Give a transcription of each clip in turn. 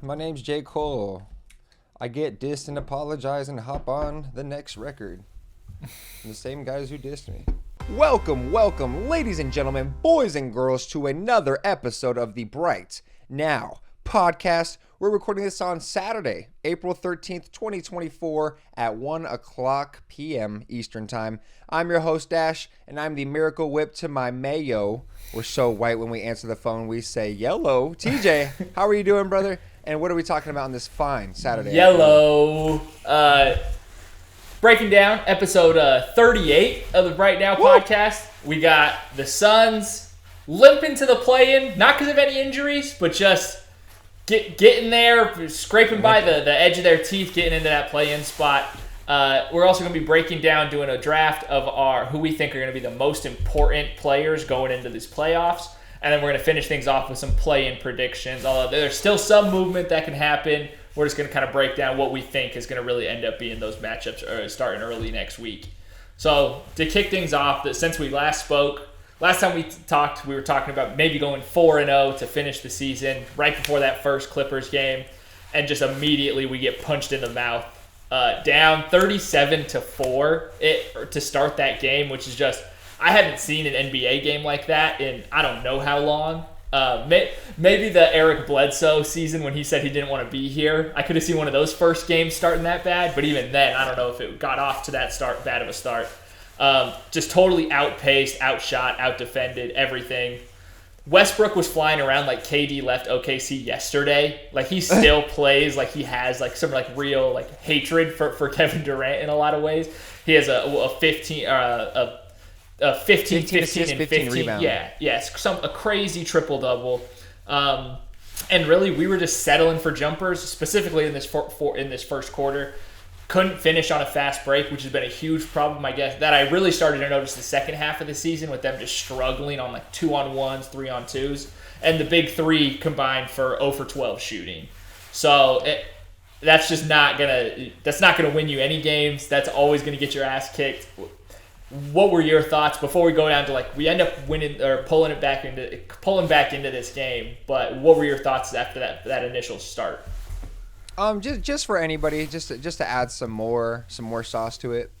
My name's J. Cole. I get dissed and apologize and hop on the next record. The same guys who dissed me. Welcome, ladies and gentlemen, boys and girls, to another episode of the Bright Now podcast. We're recording this on Saturday, April 13th, 2024 at 1 o'clock p.m. Eastern Time. I'm your host, Dash, and I'm the Miracle Whip to my mayo. We're so white when we answer the phone, we say yellow. TJ, how are you doing, brother? And what are we talking about on this fine Saturday? Yellow. Breaking down episode 38 of the Bright Now podcast. We got the Suns limping to the play-in, not because of any injuries, but just getting there, scraping by the edge of their teeth, getting into that play-in spot. We're also going to be breaking down, doing a draft of who we think are going to be the most important players going into these playoffs. And then we're going to finish things off with some play-in predictions. Although there's still some movement that can happen, we're just going to kind of break down what we think is going to really end up being those matchups starting early next week. So to kick things off, since we last spoke, last time we talked, we were talking about maybe going 4-0 to finish the season right before that first Clippers game. And just immediately we get punched in the mouth. Down 37-4 to start that game, which is just, I haven't seen an NBA game like that in I don't know how long. Maybe the Eric Bledsoe season when he said he didn't want to be here. I could have seen one of those first games starting that bad, but even then, I don't know if it got off to that bad of a start. Just totally outpaced, outshot, outdefended, everything. Westbrook was flying around like KD left OKC yesterday. Like he still plays like he has like some like real like hatred for Kevin Durant in a lot of ways. He has a 15 and 15 rebound. Yeah, a crazy triple double. And really, we were just settling for jumpers, specifically in this first quarter. Couldn't finish on a fast break, which has been a huge problem, I guess, that I really started to notice the second half of the season with them just struggling on like 2-on-1s, 3-on-2s, and the big three combined for 0 for 12 shooting. So that's not gonna win you any games. That's always gonna get your ass kicked. What were your thoughts before we go down to like we end up winning or pulling back into this game? But what were your thoughts after that initial start? Just for anybody, just to add some more sauce to it.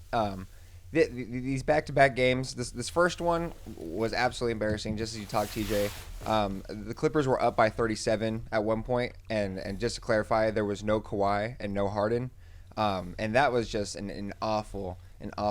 These back-to-back games. This first one was absolutely embarrassing. Just as you talked, TJ, the Clippers were up by 37 at one point, and just to clarify, there was no Kawhi and no Harden, and that was just an awful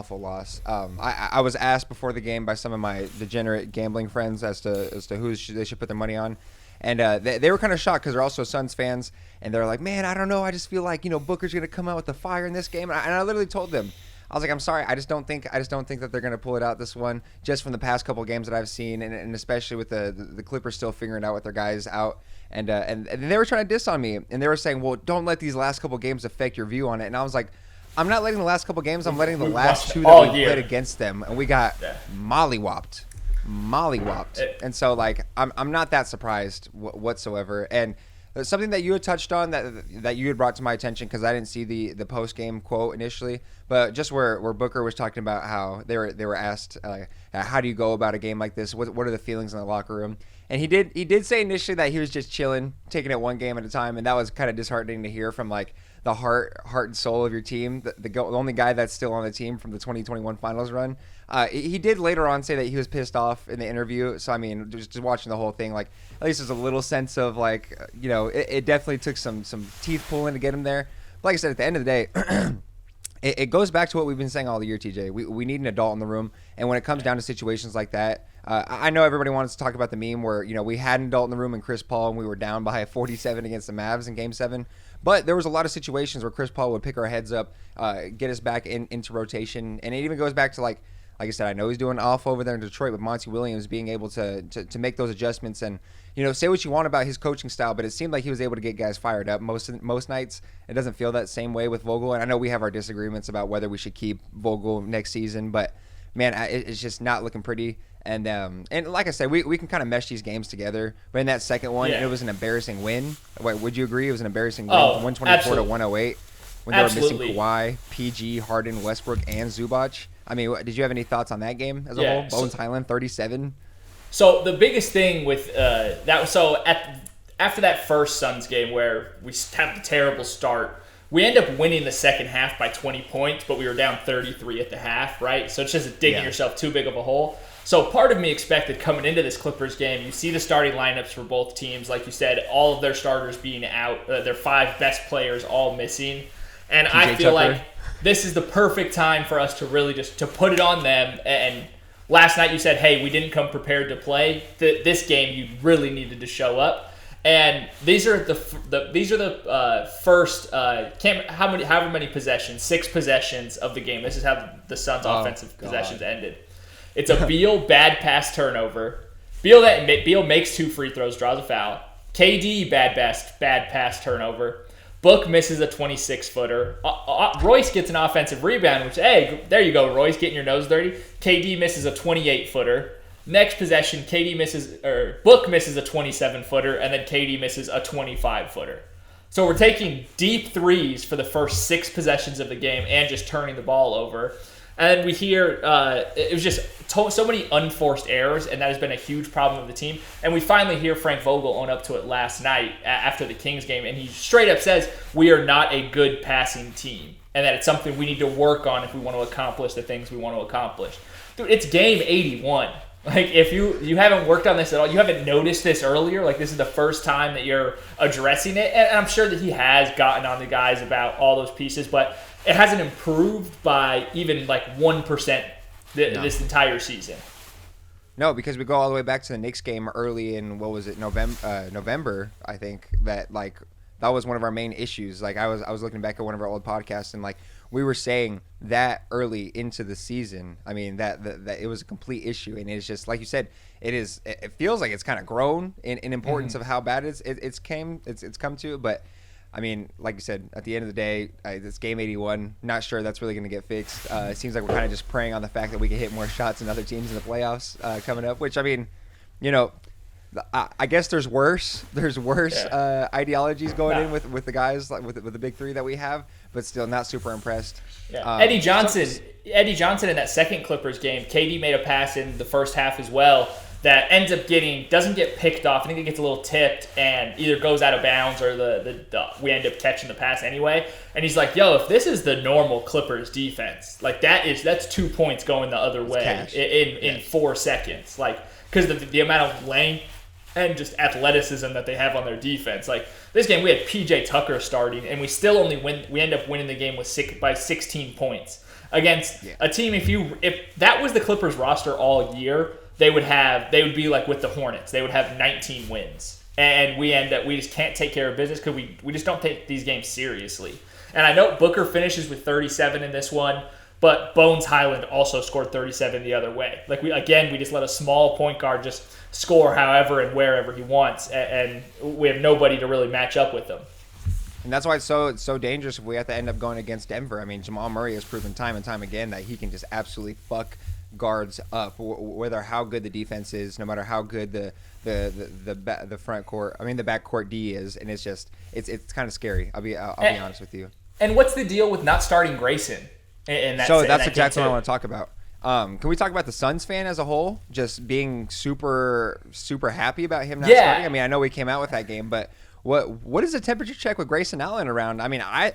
loss. I was asked before the game by some of my degenerate gambling friends as to who they should put their money on. And they were kind of shocked because they're also Suns fans, and they're like, "Man, I don't know. I just feel like Booker's gonna come out with the fire in this game." And I literally told them, I was like, "I'm sorry. I just don't think that they're gonna pull it out this one, just from the past couple games that I've seen, and especially with the Clippers still figuring out with their guys out." And they were trying to diss on me, and they were saying, "Well, don't let these last couple games affect your view on it." And I was like, I'm not letting the last couple games. I'm letting the last two that we played against them, and we got mollywopped. And so like I'm not that surprised whatsoever. And something that you had touched on that you had brought to my attention, because I didn't see the post game quote initially, but just where Booker was talking about how they were asked how do you go about a game like this, what are the feelings in the locker room, and he did say initially that he was just chilling, taking it one game at a time, and that was kind of disheartening to hear from like the heart and soul of your team, the only guy that's still on the team from the 2021 finals run. He did later on say that he was pissed off in the interview. So, I mean, just watching the whole thing, like, at least there's a little sense of, like, it definitely took some teeth pulling to get him there. But like I said, at the end of the day, it goes back to what we've been saying all year, TJ. We need an adult in the room. And when it comes down to situations like that, I know everybody wants to talk about the meme where, we had an adult in the room and Chris Paul, and we were down by 47 against the Mavs in Game 7. But there was a lot of situations where Chris Paul would pick our heads up, get us back into rotation. And it even goes back to, like I said, I know he's doing awful over there in Detroit with Monty Williams being able to make those adjustments and, say what you want about his coaching style, but it seemed like he was able to get guys fired up most nights. It doesn't feel that same way with Vogel. And I know we have our disagreements about whether we should keep Vogel next season, but, man, it's just not looking pretty. And like I said, we can kind of mesh these games together. But in that second one, it was an embarrassing win. Wait, would you agree it was an embarrassing win? 124 to 108 when they were missing Kawhi, PG, Harden, Westbrook, and Zubac. I mean, did you have any thoughts on that game as a whole? Bones Highland, 37. So the biggest thing with that, so at after that first Suns game where we have the terrible start, we end up winning the second half by 20 points, but we were down 33 at the half, right? So it's just digging yourself too big of a hole. So part of me expected coming into this Clippers game, you see the starting lineups for both teams, like you said, all of their starters being out, their 5 best players all missing. And I feel like this is the perfect time for us to really just to put it on them. And last night you said, hey, we didn't come prepared to play. This game you really needed to show up. And these are the first however many possessions, 6 possessions of the game. This is how the Suns' offensive possessions ended. It's a Beal bad pass turnover. Beal makes 2 free throws, draws a foul. KD bad pass turnover. Book misses a 26-footer. Royce gets an offensive rebound, which, hey, there you go, Royce, getting your nose dirty. KD misses a 28-footer. Next possession, Book misses a 27-footer, and then KD misses a 25-footer. So we're taking deep threes for the first 6 possessions of the game and just turning the ball over. And we hear it was just so many unforced errors, and that has been a huge problem of the team. And we finally hear Frank Vogel own up to it last night after the Kings game, and he straight up says, we are not a good passing team, and that it's something we need to work on if we want to accomplish the things we want to accomplish. Dude, it's game 81. Like, if you haven't worked on this at all, you haven't noticed this earlier, like this is the first time that you're addressing it, and I'm sure that he has gotten on the guys about all those pieces, but it hasn't improved by even like 1% this entire season. No, because we go all the way back to the Knicks game early in, what was it, November, I think, that was one of our main issues. Like, I was looking back at one of our old podcasts, and like we were saying that early into the season, I mean, that it was a complete issue, and it's just like you said, it feels like it's kind of grown in importance of how bad it's come to, but I mean, like you said, at the end of the day, it's game 81. Not sure that's really going to get fixed. It seems like we're kind of just preying on the fact that we can hit more shots than other teams in the playoffs coming up, which, I mean, you know, I guess there's worse ideologies going in with the guys, like with the big 3 that we have, but still not super impressed. Yeah. Eddie Johnson in that second Clippers game, KD made a pass in the first half as well that ends up doesn't get picked off. I think it gets a little tipped and either goes out of bounds or we end up catching the pass anyway. And he's like, yo, if this is the normal Clippers defense, like that's 2 points going the other way in 4 seconds. Like, because the amount of length and just athleticism that they have on their defense. Like, this game, we had PJ Tucker starting, and we still only we end up winning the game by 16 points against a team. If that was the Clippers roster all year, they would be like with the Hornets. They would have 19 wins. And we just can't take care of business because we just don't take these games seriously. And I know Booker finishes with 37 in this one, but Bones Highland also scored 37 the other way. Like, we just let a small point guard just score however and wherever he wants, and we have nobody to really match up with them. And that's why it's so dangerous if we have to end up going against Denver. I mean, Jamal Murray has proven time and time again that he can just absolutely fuck guards up, whether how good the defense is, no matter how good the front court, I mean the back court D is, and it's kind of scary. I'll be honest with you. And what's the deal with not starting Grayson? That's exactly what I want to talk about. Can we talk about the Suns fan as a whole, just being super super happy about him not starting? I mean, I know we came out with that game, but what is the temperature check with Grayson Allen around? I mean, I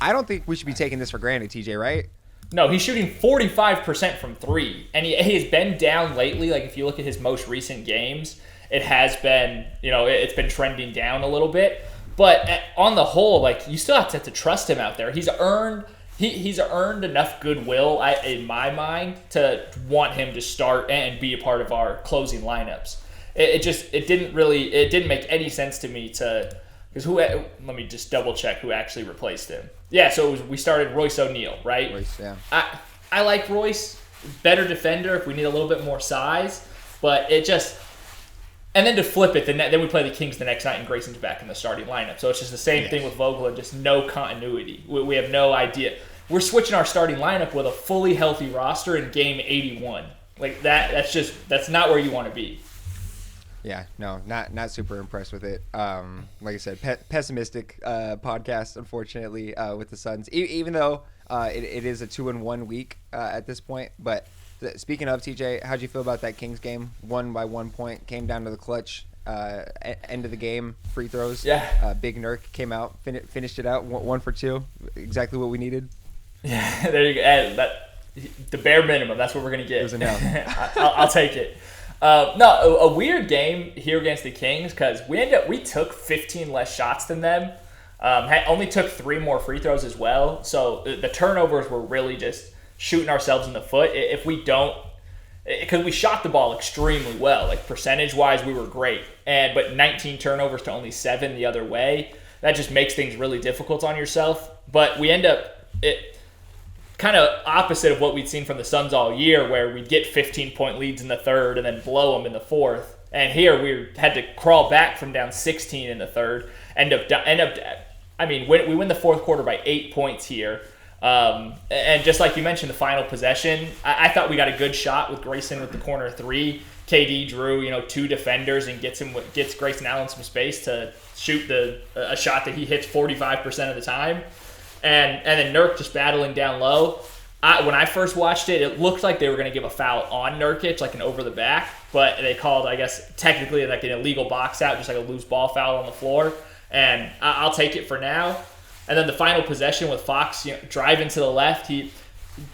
don't think we should be taking this for granted, TJ, right? No, he's shooting 45% from 3, and he has been down lately. Like, if you look at his most recent games, it has been, it's been trending down a little bit. But on the whole, like, you still have to trust him out there. He's earned enough goodwill, in my mind, to want him to start and be a part of our closing lineups. It didn't make any sense to me because let me just double check who actually replaced him. Yeah, so we started Royce O'Neal, right? Royce, yeah. I like Royce, better defender if we need a little bit more size, but and then to flip it, then we play the Kings the next night and Grayson's back in the starting lineup. So it's just the same thing with Vogel and just no continuity. We have no idea. We're switching our starting lineup with a fully healthy roster in game 81. Like, that's not where you want to be. Yeah, no, not super impressed with it. Like I said, pessimistic podcast, unfortunately, with the Suns. Even though it is a 2-1 week at this point. But speaking of, TJ, how'd you feel about that Kings game? Won by 1 point, came down to the clutch. end of the game free throws. Yeah. Big Nurk came out, finished it out, 1 for 2, exactly what we needed. Yeah, there you go. And the bare minimum. That's what we're gonna get. It was enough. I'll take it. No, a weird game here against the Kings because we took 15 less shots than them. Only took 3 more free throws as well. So the turnovers were really just shooting ourselves in the foot. If we don't, because we shot the ball extremely well, like percentage-wise, we were great. But 19 turnovers to only 7 the other way, that just makes things really difficult on yourself. But we end up kind of opposite of what we'd seen from the Suns all year, where we'd get 15-point leads in the third and then blow them in the fourth. And here we had to crawl back from down 16 in the third. We win the fourth quarter by 8 points here. And just like you mentioned, the final possession, I thought we got a good shot with Grayson with the corner 3. KD drew, 2 defenders and gets Grayson Allen some space to shoot a shot that he hits 45% of the time. And then Nurk just battling down low. When I first watched it, it looked like they were going to give a foul on Nurkic, like an over the back, but they called, I guess, technically like an illegal box out, just like a loose ball foul on the floor. And I'll take it for now. And then the final possession with Fox, driving to the left,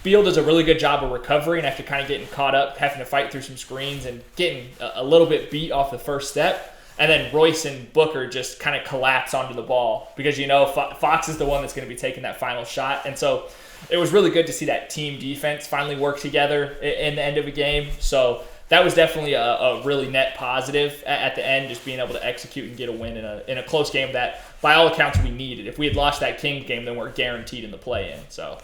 Beal does a really good job of recovering after kind of getting caught up, having to fight through some screens and getting a little bit beat off the first step. And then Royce and Booker just kind of collapse onto the ball because, Fox is the one that's going to be taking that final shot. And so it was really good to see that team defense finally work together in the end of a game. So that was definitely a really net positive at the end, just being able to execute and get a win in a close game that, by all accounts, we needed. If we had lost that Kings game, then we're guaranteed in the play-in. So.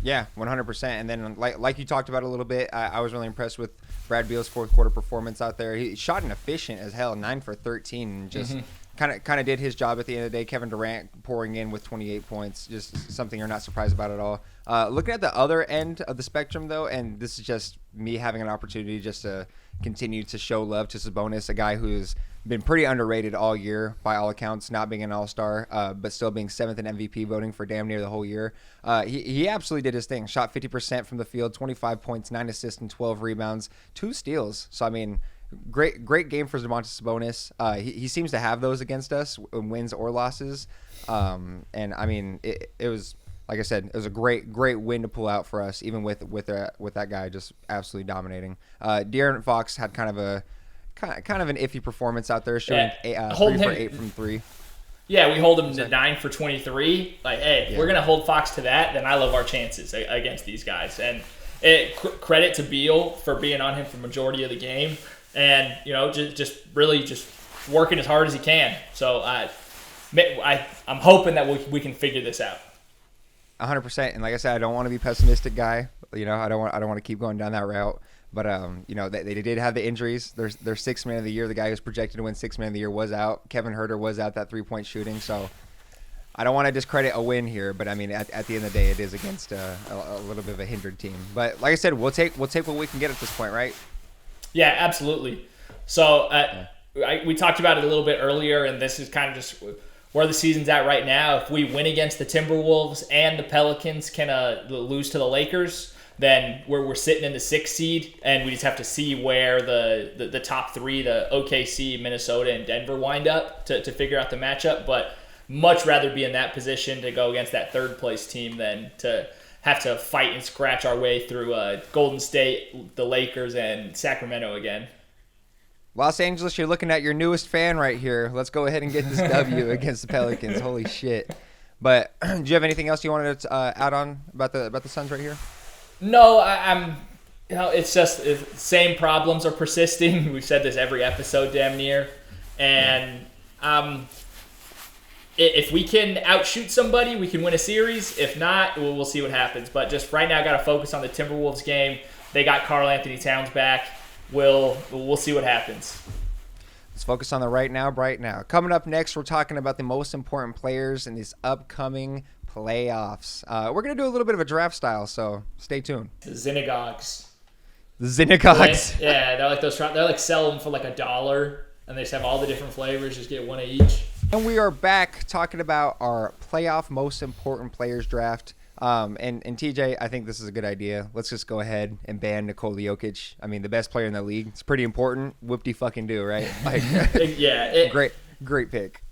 Yeah, 100%. And then, like you talked about a little bit, I was really impressed with Brad Beal's fourth quarter performance out there. He shot an efficient as hell, 9 for 13, and just kind of did his job at the end of the day. Kevin Durant pouring in with 28 points, just something you're not surprised about at all. Looking at the other end of the spectrum, though, and this is just me having an opportunity just to continue to show love to Sabonis, a guy who's been pretty underrated all year by all accounts, not being an all-star, but still being 7th in MVP voting for damn near the whole year. He absolutely did his thing. Shot 50% from the field, 25 points, 9 assists, and 12 rebounds, 2 steals. So, great game for Domantas Sabonis. He seems to have those against us, wins or losses. It was, like I said, it was a great win to pull out for us, even with that guy just absolutely dominating. De'Aaron Fox had kind of an iffy performance out there, shooting 3 for 8 from 3. Yeah, we hold him to 9 for 23. We're going to hold Fox to that, then I love our chances against these guys. And credit to Beal for being on him for majority of the game and, just really just working as hard as he can. So I'm hoping that we can figure this out. 100%. And like I said, I don't want to be a pessimistic guy. I don't want to keep going down that route. But, they did have the injuries. Their sixth man of the year, the guy who's projected to win sixth man of the year, was out. Kevin Huerter was out, that 3-point shooting. So I don't want to discredit a win here. But, at the end of the day, it is against a little bit of a hindered team. But, like I said, we'll take what we can get at this point, right? Yeah, absolutely. So we talked about it a little bit earlier, and this is kind of just where the season's at right now. If we win against the Timberwolves and the Pelicans can lose to the Lakers, then we're sitting in the 6th seed, and we just have to see where the top 3, the OKC, Minnesota, and Denver wind up to figure out the matchup. But much rather be in that position to go against that 3rd-place team than to have to fight and scratch our way through Golden State, the Lakers, and Sacramento again. Los Angeles, you're looking at your newest fan right here. Let's go ahead and get this W against the Pelicans. Holy shit. But do you have anything else you wanted to add on about the Suns right here? No, I'm. It's just same problems are persisting. We've said this every episode, damn near. And if we can outshoot somebody, we can win a series. If not, we'll see what happens. But just right now, I got to focus on the Timberwolves game. They got Karl Anthony Towns back. We'll see what happens. Let's focus on the right now. Coming up next, we're talking about the most important players in this upcoming playoffs. We're going to do a little bit of a draft style, so stay tuned. The Synagogues. Yeah, they're like those. They're like sell them for like $1, and they just have all the different flavors. Just get one of each. And we are back talking about our playoff most important players draft. And TJ, I think this is a good idea. Let's just go ahead and ban Nikola Jokic. I mean, the best player in the league. It's pretty important. Whoop-de fucking do, right? Like, yeah. Great pick.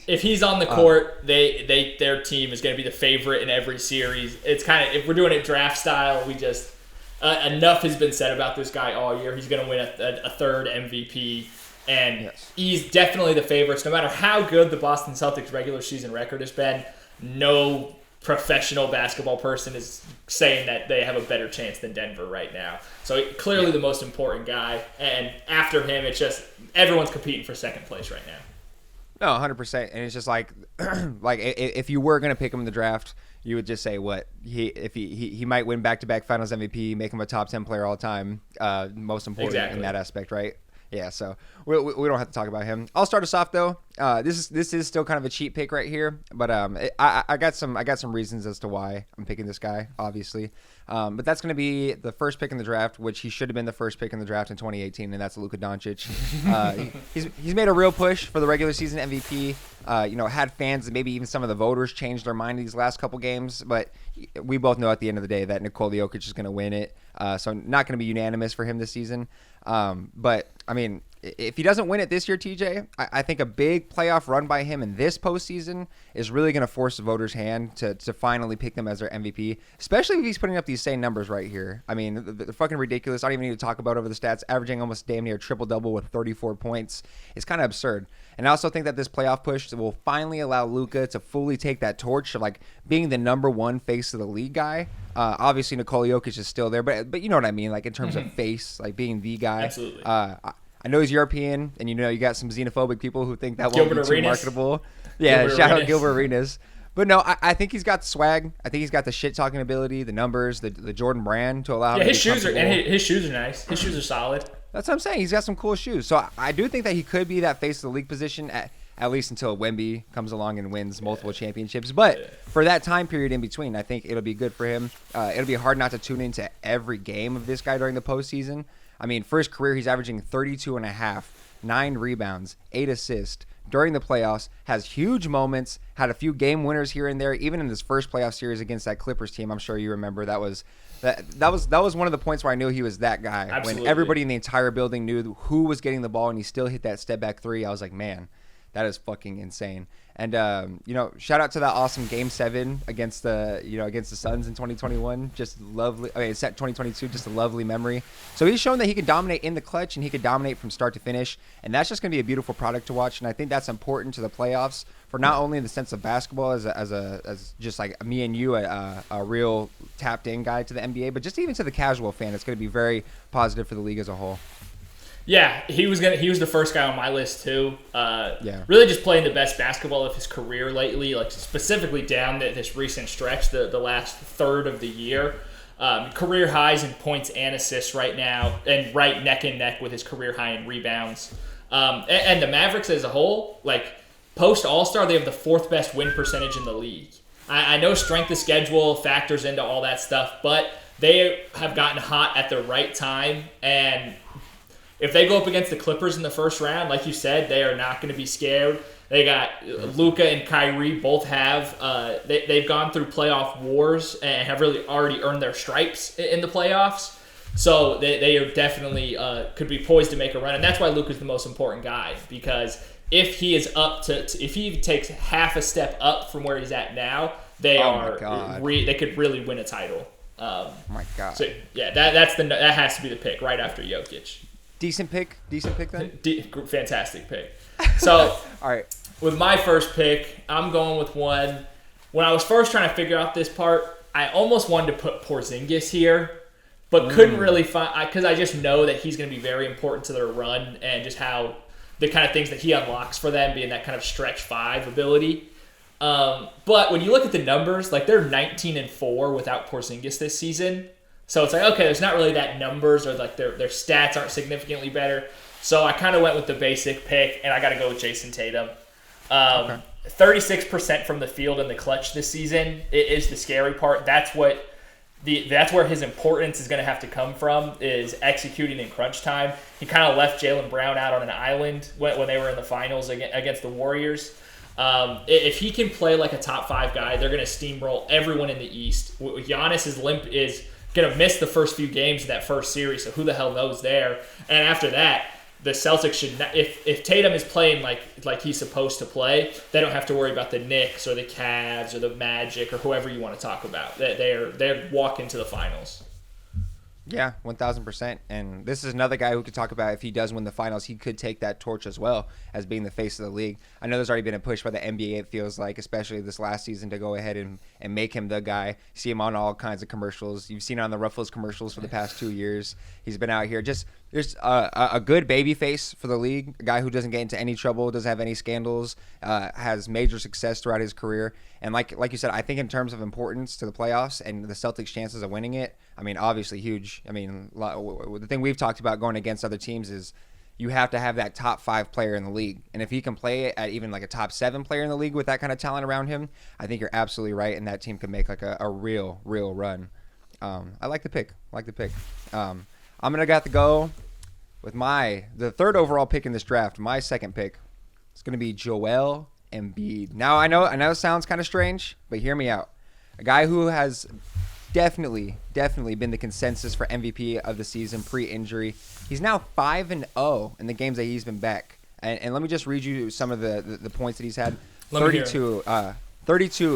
If he's on the court, their team is going to be the favorite in every series. It's kind of, if we're doing it draft style, we just enough has been said about this guy all year. He's going to win a third MVP, and he's definitely the favorites. No matter how good the Boston Celtics regular season record has been, no professional basketball person is saying that they have a better chance than Denver right now. So clearly the most important guy, and after him, it's just everyone's competing for second place right now. No, 100%. And it's just like if you were going to pick him in the draft, you would just say he might win back-to-back Finals MVP, make him a top 10 player all time. Most important in that aspect, right? Yeah, so we don't have to talk about him. I'll start us off though. This is still kind of a cheap pick right here, but I got some reasons as to why I'm picking this guy, obviously. But that's going to be the first pick in the draft, which he should have been the first pick in the draft in 2018, and that's Luka Doncic. He's made a real push for the regular season MVP. Had fans and maybe even some of the voters change their mind these last couple games, but we both know at the end of the day that Nikola Jokic is going to win it. So not going to be unanimous for him this season. But I mean, if he doesn't win it this year, TJ, I think a big playoff run by him in this postseason is really going to force the voters' hand to finally pick them as their MVP, especially if he's putting up these same numbers right here. I mean, they're fucking ridiculous. I don't even need to talk about over the stats. Averaging almost damn near triple-double with 34 points. It's kind of absurd. And I also think that this playoff push will finally allow Luka to fully take that torch of like being the number one face of the league guy. Obviously, Nikola Jokic is still there, but you know what I mean, like in terms of face, like being the guy. Absolutely. I know he's European, and you got some xenophobic people who think that won't be too marketable. Yeah, Gilbert shout Arenas. out Gilbert Arenas. But no, I think he's got the swag. I think he's got the shit talking ability, the numbers, the Jordan brand to allow him to his be shoes are comfortable. his shoes are nice. His shoes are solid. That's what I'm saying. He's got some cool shoes. So I do think that he could be that face of the league position at least until Wemby comes along and wins multiple championships. But for that time period in between, I think it'll be good for him. It'll be hard not to tune into every game of this guy during the postseason. I mean, for his career, he's averaging 32.5, 9 rebounds, 8 assists. During the playoffs, has huge moments, had a few game winners here and there. Even in his first playoff series against that Clippers team, I'm sure you remember that was one of the points where I knew he was that guy. Absolutely. When everybody in the entire building knew who was getting the ball and he still hit that step back three, I was like, man, that is fucking insane. And shout out to that awesome Game 7 against the Suns in 2021. Just lovely. I mean, it's set 2022. Just a lovely memory. So he's shown that he can dominate in the clutch and he can dominate from start to finish. And that's just going to be a beautiful product to watch. And I think that's important to the playoffs for not only in the sense of basketball as just like me and you, a real tapped in guy to the NBA, but just even to the casual fan, it's going to be very positive for the league as a whole. Yeah, he was the first guy on my list too. Really just playing the best basketball of his career lately, like specifically down this recent stretch, the last third of the year. Career highs in points and assists right now, and right neck and neck with his career high in rebounds. And the Mavericks as a whole, like post All-Star, they have the 4th best win percentage in the league. I know strength of schedule factors into all that stuff, but they have gotten hot at the right time, and if they go up against the Clippers in the first round, like you said, they are not going to be scared. They got Luka and Kyrie both have. They've gone through playoff wars and have really already earned their stripes in the playoffs. So they are definitely could be poised to make a run, and that's why Luka's the most important guy, because if he is if he takes half a step up from where he's at now, they could really win a title. My God. So yeah, that has to be the pick right after Jokic. Decent pick then? Fantastic pick. So, all right. With my first pick, I'm going with one. When I was first trying to figure out this part, I almost wanted to put Porzingis here, but couldn't really find, because I just know that he's going to be very important to their run and just how the kind of things that he unlocks for them, being that kind of stretch 5 ability. But when you look at the numbers, like they're 19-4 without Porzingis this season. So it's like, okay, there's not really that numbers, or like their stats aren't significantly better. So I kind of went with the basic pick, and I got to go with Jason Tatum. 36% from the field in the clutch this season is the scary part. That's where his importance is going to have to come from, is executing in crunch time. He kind of left Jaylen Brown out on an island when they were in the finals against the Warriors. If he can play like a top 5 guy, they're going to steamroll everyone in the East. Giannis is going to miss the first few games of that first series, so who the hell knows there? And after that, the Celtics should not, if Tatum is playing like he's supposed to play, they don't have to worry about the Knicks or the Cavs or the Magic or whoever you want to talk about. They're walking to the finals. Yeah, 1,000%. And this is another guy who could talk about if he does win the finals, he could take that torch as well as being the face of the league. I know there's already been a push by the NBA, it feels like, especially this last season, to go ahead and make him the guy. You see him on all kinds of commercials. You've seen it on the Ruffles commercials for the past 2 years. He's been out here. Just there's a good baby face for the league, a guy who doesn't get into any trouble, doesn't have any scandals, has major success throughout his career. And like you said, I think in terms of importance to the playoffs and the Celtics' chances of winning it, I mean, obviously huge. I mean, the thing we've talked about going against other teams is you have to have that top 5 player in the league. And if he can play at even like a top 7 player in the league with that kind of talent around him, I think you're absolutely right. And that team can make like a real run. I like the pick. I'm going to have to go with the third overall pick in this draft. My second pick is going to be Joel Embiid. Now, I know it sounds kind of strange, but hear me out. A guy who has definitely been the consensus for MVP of the season pre-injury. He's now 5-0 in the games that he's been back. And let me just read you some of the points that he's had. 32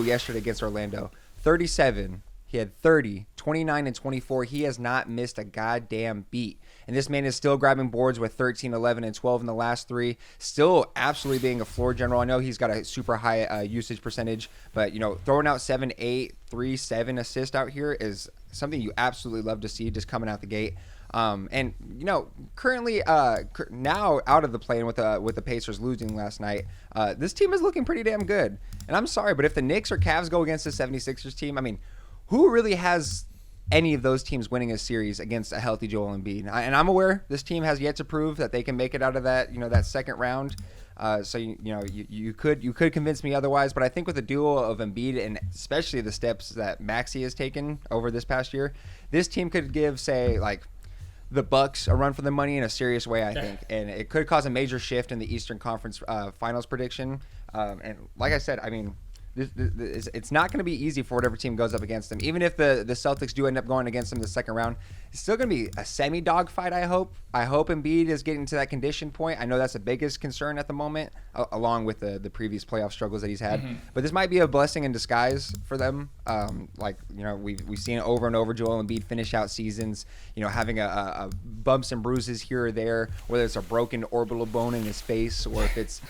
yesterday against Orlando. 37. He had 30, 29, and 24. He has not missed a goddamn beat. And this man is still grabbing boards with 13, 11, and 12 in the last 3. Still absolutely being a floor general. I know he's got a super high usage percentage, but throwing out 7, 8, 3, 7 assists out here is something you absolutely love to see just coming out the gate. And currently now out of the play-in with the Pacers losing last night, this team is looking pretty damn good. And I'm sorry, but if the Knicks or Cavs go against the 76ers team, I mean, who really has any of those teams winning a series against a healthy Joel Embiid? And I'm aware this team has yet to prove that they can make it out of that that second round. So you could convince me otherwise, but I think with the duo of Embiid and especially the steps that Maxey has taken over this past year, this team could give, say, like the Bucks a run for the money in a serious way, I think, and it could cause a major shift in the Eastern Conference Finals prediction. And like I said, I mean, it's not going to be easy for whatever team goes up against them. Even if the Celtics do end up going against them in the second round, it's still going to be a semi-dog fight, I hope. I hope Embiid is getting to that condition point. I know that's the biggest concern at the moment, along with the previous playoff struggles that he's had. Mm-hmm. But this might be a blessing in disguise for them. We've seen it over and over, Joel Embiid finish out seasons, having a bumps and bruises here or there, whether it's a broken orbital bone in his face or if it's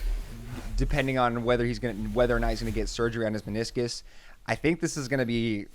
depending on whether or not he's going to get surgery on his meniscus. I think this is going to be,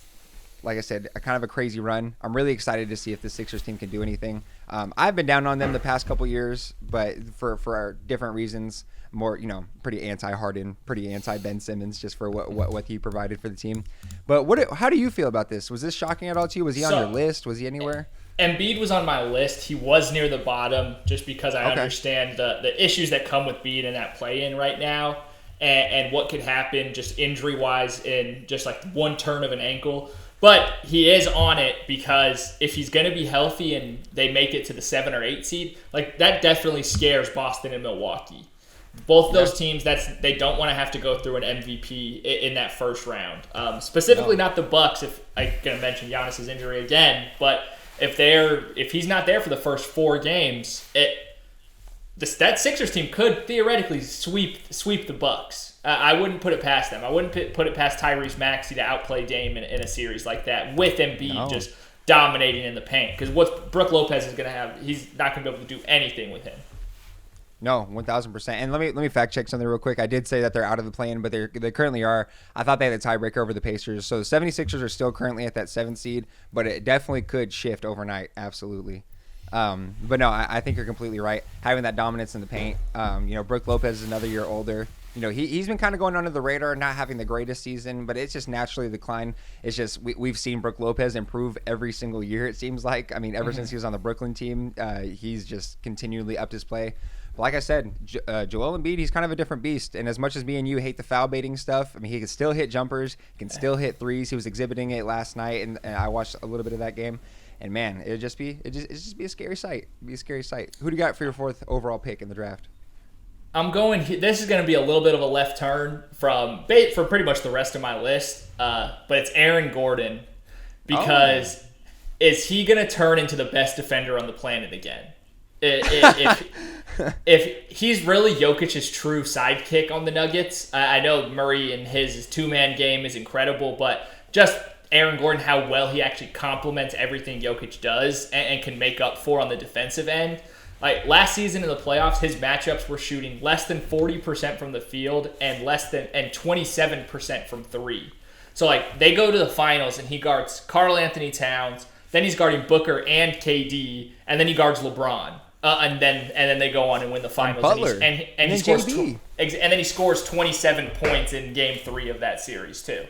like I said, a kind of a crazy run. I'm really excited to see if the Sixers team can do anything. I've been down on them the past couple years, but for different reasons. More, pretty anti-Harden, pretty anti-Ben Simmons, just for what he provided for the team. But how do you feel about this? Was this shocking at all to you? Was he on your list? Was he anywhere? Embiid was on my list. He was near the bottom just because I understand the issues that come with being in that play-in right now and what could happen just injury-wise in just like one turn of an ankle. But he is on it because if he's going to be healthy and they make it to the 7 or 8 seed, like that definitely scares Boston and Milwaukee. Both of those teams, they don't want to have to go through an MVP in that first round. Specifically, not the Bucks. If I'm going to mention Giannis's injury again, but if he's not there for the first 4 games, that Sixers team could theoretically sweep the Bucks. I wouldn't put it past them. I wouldn't put it past Tyrese Maxey to outplay Dame in a series like that with Embiid just dominating in the paint. Because what Brook Lopez is going to have, he's not going to be able to do anything with him. No, 1,000%. And let me fact check something real quick. I did say that they're out of the play-in, but they currently are. I thought they had a tiebreaker over the Pacers. So the 76ers are still currently at that 7th seed, but it definitely could shift overnight. Absolutely. But no, I think you're completely right. Having that dominance in the paint. Brook Lopez is another year older. He's been kind of going under the radar, not having the greatest season, but it's just naturally declined. It's just we've seen Brook Lopez improve every single year, it seems like. I mean, ever since he was on the Brooklyn team, he's just continually upped his play. But like I said, Joel Embiid, he's kind of a different beast. And as much as me and you hate the foul baiting stuff, I mean, he can still hit jumpers, he can still hit threes. He was exhibiting it last night, and I watched a little bit of that game. And man, it'd just be a scary sight. It'd be a scary sight. Who do you got for your 4th overall pick in the draft? I'm going. This is going to be a little bit of a left turn from for pretty much the rest of my list, but it's Aaron Gordon because is he going to turn into the best defender on the planet again? If he's really Jokic's true sidekick on the Nuggets, I know Murray and his two-man game is incredible, but just Aaron Gordon, how well he actually complements everything Jokic does and can make up for on the defensive end. Like last season in the playoffs, his matchups were shooting less than 40% from the field and 27% from three. So like they go to the finals and he guards Karl Anthony Towns, then he's guarding Booker and KD, and then he guards LeBron. And then they go on and win the finals. Butler. And he scores and then he scores 27 points in Game 3 of that series too.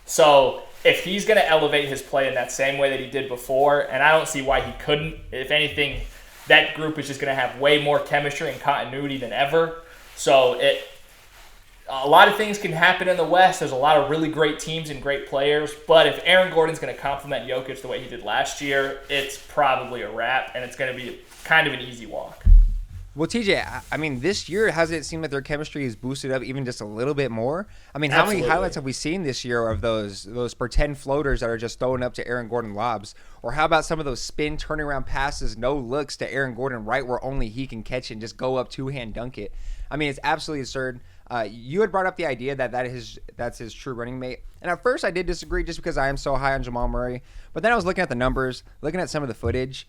So if he's going to elevate his play in that same way that he did before, and I don't see why he couldn't. If anything, that group is just going to have way more chemistry and continuity than ever. So a lot of things can happen in the West. There's a lot of really great teams and great players. But if Aaron Gordon's going to complement Jokic the way he did last year, it's probably a wrap, and it's going to be kind of an easy walk. Well, TJ, I mean, this year, hasn't it seemed that their chemistry is boosted up even just a little bit more? I mean, how many highlights have we seen this year of those pretend floaters that are just throwing up to Aaron Gordon lobs? Or how about some of those spin turning around passes, no looks to Aaron Gordon right where only he can catch it and just go up two-hand dunk it? I mean, it's absolutely absurd. You had brought up the idea that's his true running mate. And at first I did disagree just because I am so high on Jamal Murray. But then I was looking at the numbers, looking at some of the footage.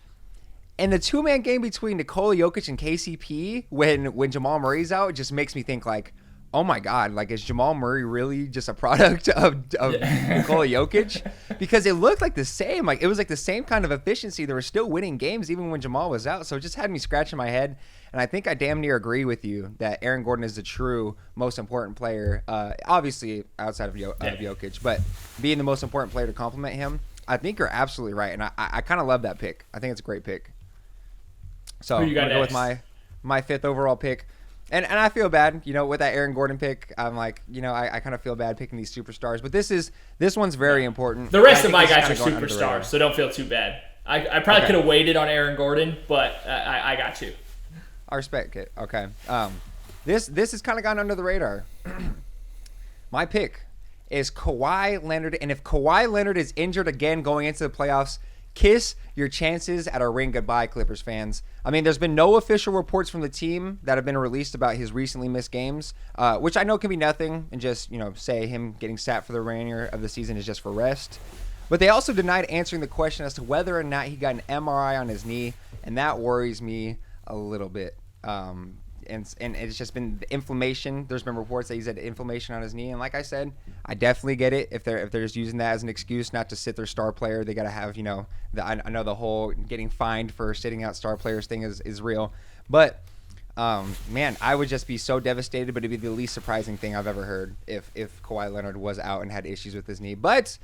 And the two-man game between Nikola Jokic and KCP when Jamal Murray's out just makes me think like, oh my God, like is Jamal Murray really just a product of Nikola Jokic? Because it looked like the same. Like it was like the same kind of efficiency. They were still winning games even when Jamal was out. So it just had me scratching my head. And I think I damn near agree with you that Aaron Gordon is the true most important player, obviously outside of Jokic, but being the most important player to complement him. I think you're absolutely right. And I kind of love that pick. I think it's a great pick. So I'm going to go with my fifth overall pick. And I feel bad, with that Aaron Gordon pick. I'm like, I kind of feel bad picking these superstars. But this one's very important. The rest of my guys are superstars, so don't feel too bad. I probably could have waited on Aaron Gordon, but I got you. I respect it. Okay. This has kind of gone under the radar. My pick is Kawhi Leonard. And if Kawhi Leonard is injured again going into the playoffs, kiss your chances at a ring goodbye, Clippers fans. I mean, there's been no official reports from the team that have been released about his recently missed games, which I know can be nothing and just, say him getting sat for the remainder of the season is just for rest. But they also denied answering the question as to whether or not he got an MRI on his knee, and that worries me a little bit. And it's just been the inflammation. There's been reports that he's had inflammation on his knee, and like I said, I definitely get it. If they're just using that as an excuse not to sit their star player, they got to have I know the whole getting fined for sitting out star players thing is real, but man, I would just be so devastated. But it'd be the least surprising thing I've ever heard if Kawhi Leonard was out and had issues with his knee. But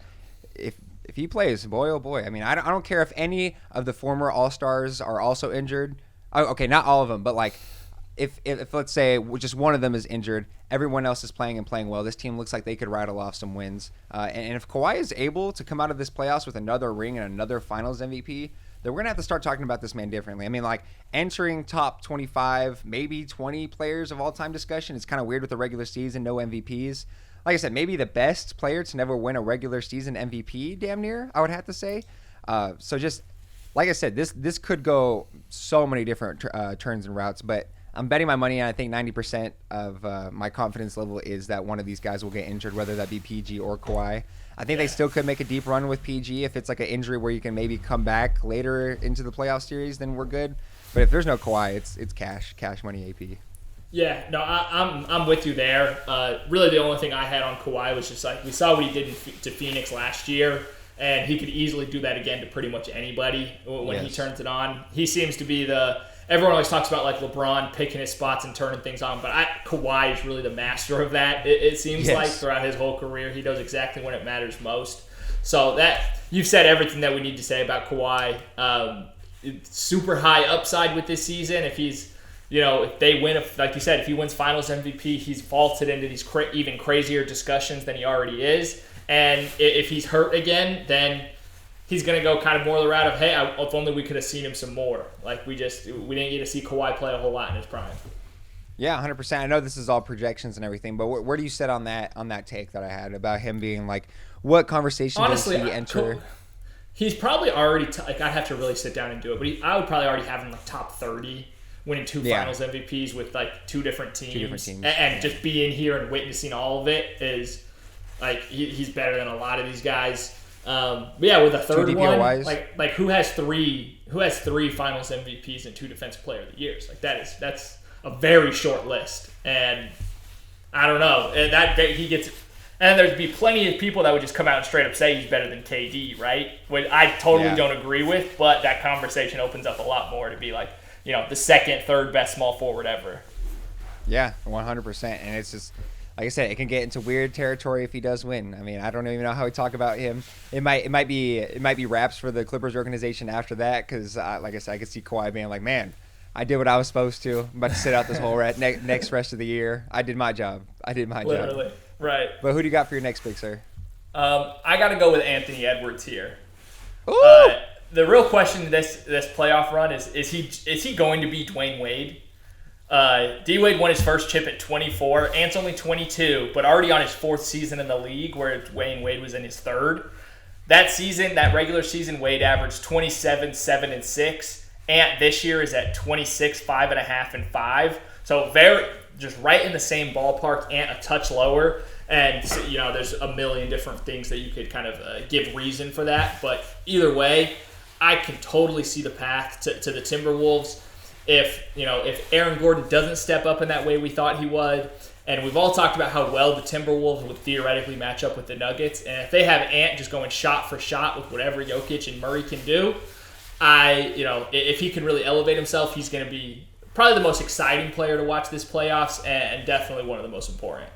if he plays, boy oh boy, I mean I don't care if any of the former All-Stars are also injured. Okay, not all of them, but like. If let's say just one of them is injured, everyone else is playing and playing well. This team looks like they could rattle off some wins. And if Kawhi is able to come out of this playoffs with another ring and another Finals MVP, then we're gonna have to start talking about this man differently. I mean, like entering top 25, maybe 20 players of all time discussion. It's kind of weird with the regular season, no MVPs. Like I said, maybe the best player to never win a regular season MVP, damn near, I would have to say. So just like I said, this could go so many different turns and routes, but. I'm betting my money, and I think 90% of my confidence level is that one of these guys will get injured, whether that be PG or Kawhi. I think they still could make a deep run with PG if it's like an injury where you can maybe come back later into the playoff series, then we're good. But if there's no Kawhi, it's cash money AP. Yeah, no, I'm with you there. Really, the only thing I had on Kawhi was just like we saw what he did to Phoenix last year, and he could easily do that again to pretty much anybody when he turns it on. He seems to be everyone always talks about like LeBron picking his spots and turning things on, but Kawhi is really the master of that. It seems like throughout his whole career, he knows exactly when it matters most. So that you've said everything that we need to say about Kawhi. Super high upside with this season. If he's, if they win, like you said, if he wins Finals MVP, he's vaulted into these even crazier discussions than he already is. And if he's hurt again, then he's going to go kind of more the route of, hey, if only we could have seen him some more. Like we didn't get to see Kawhi play a whole lot in his prime. Yeah, 100%. I know this is all projections and everything, but where do you sit on that take that I had about him being like, what conversation Honestly, does he enter? he's probably already like I'd have to really sit down and do it, but I would probably already have him like top 30, winning 2 Finals MVPs with like 2 different teams, and just being here and witnessing all of it is like he's better than a lot of these guys. But yeah, with a third one, like who has three Finals MVPs and 2 Defensive Player of the Years? Like that's a very short list, and I don't know that he gets. And there'd be plenty of people that would just come out and straight up say he's better than KD, right? Which I totally don't agree with, but that conversation opens up a lot more to be like, the second, third best small forward ever. Yeah, 100%. And it's just, like I said, it can get into weird territory if he does win. I mean, I don't even know how we talk about him. It might be raps for the Clippers organization after that because, like I said, I could see Kawhi being like, man, I did what I was supposed to. I'm about to sit out this whole next rest of the year. I did my job. Literally. Right. But who do you got for your next pick, sir? I got to go with Anthony Edwards here. The real question this playoff run is he going to be Dwayne Wade? D-Wade won his first chip at 24. Ant's only 22, but already on his 4th season in the league, where Dwayne Wade was in his 3rd. That regular season, Wade averaged 27, 7, and 6. Ant this year is at 26, 5.5, and 5. So just right in the same ballpark, Ant a touch lower. And, there's a million different things that you could kind of give reason for that. But either way, I can totally see the path to the Timberwolves. If Aaron Gordon doesn't step up in that way we thought he would, and we've all talked about how well the Timberwolves would theoretically match up with the Nuggets, and if they have Ant just going shot for shot with whatever Jokic and Murray can do, if he can really elevate himself, he's going to be probably the most exciting player to watch this playoffs, and definitely one of the most important.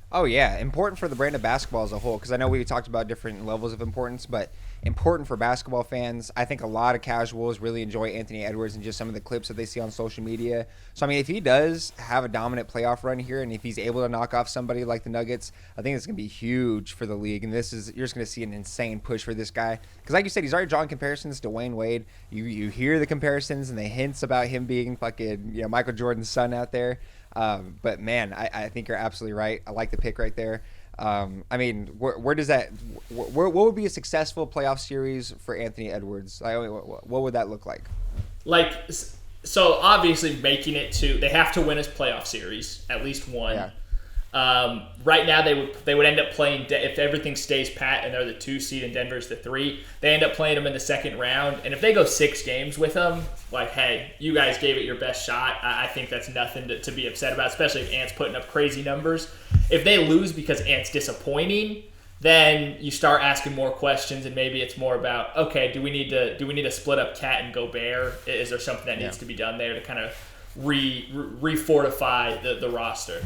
Oh, yeah. Important for the brand of basketball as a whole, because I know we talked about different levels of importance, but important for basketball fans. I think a lot of casuals really enjoy Anthony Edwards and just some of the clips that they see on social media. So, I mean, if he does have a dominant playoff run here and if he's able to knock off somebody like the Nuggets, I think it's going to be huge for the league. And you're just going to see an insane push for this guy. Because like you said, he's already drawing comparisons to Dwayne Wade. You hear the comparisons and the hints about him being fucking Michael Jordan's son out there. But, man, I think you're absolutely right. I like the pick right there. I mean, where does that? What would be a successful playoff series for Anthony Edwards? What would that look like? So obviously making it to, they have to win his playoff series, at least one. Yeah. Right now they would end up playing, if everything stays pat and they're the 2 seed and Denver's the 3, they end up playing them in the second round. And if they go 6 games with them, like, hey, you guys gave it your best shot, I think that's nothing to be upset about, especially if Ant's putting up crazy numbers. If they lose because Ant's disappointing, then you start asking more questions, and maybe it's more about, okay, do we need to split up Cat and Gobert? Is there something that needs to be done there to kind of refortify the roster?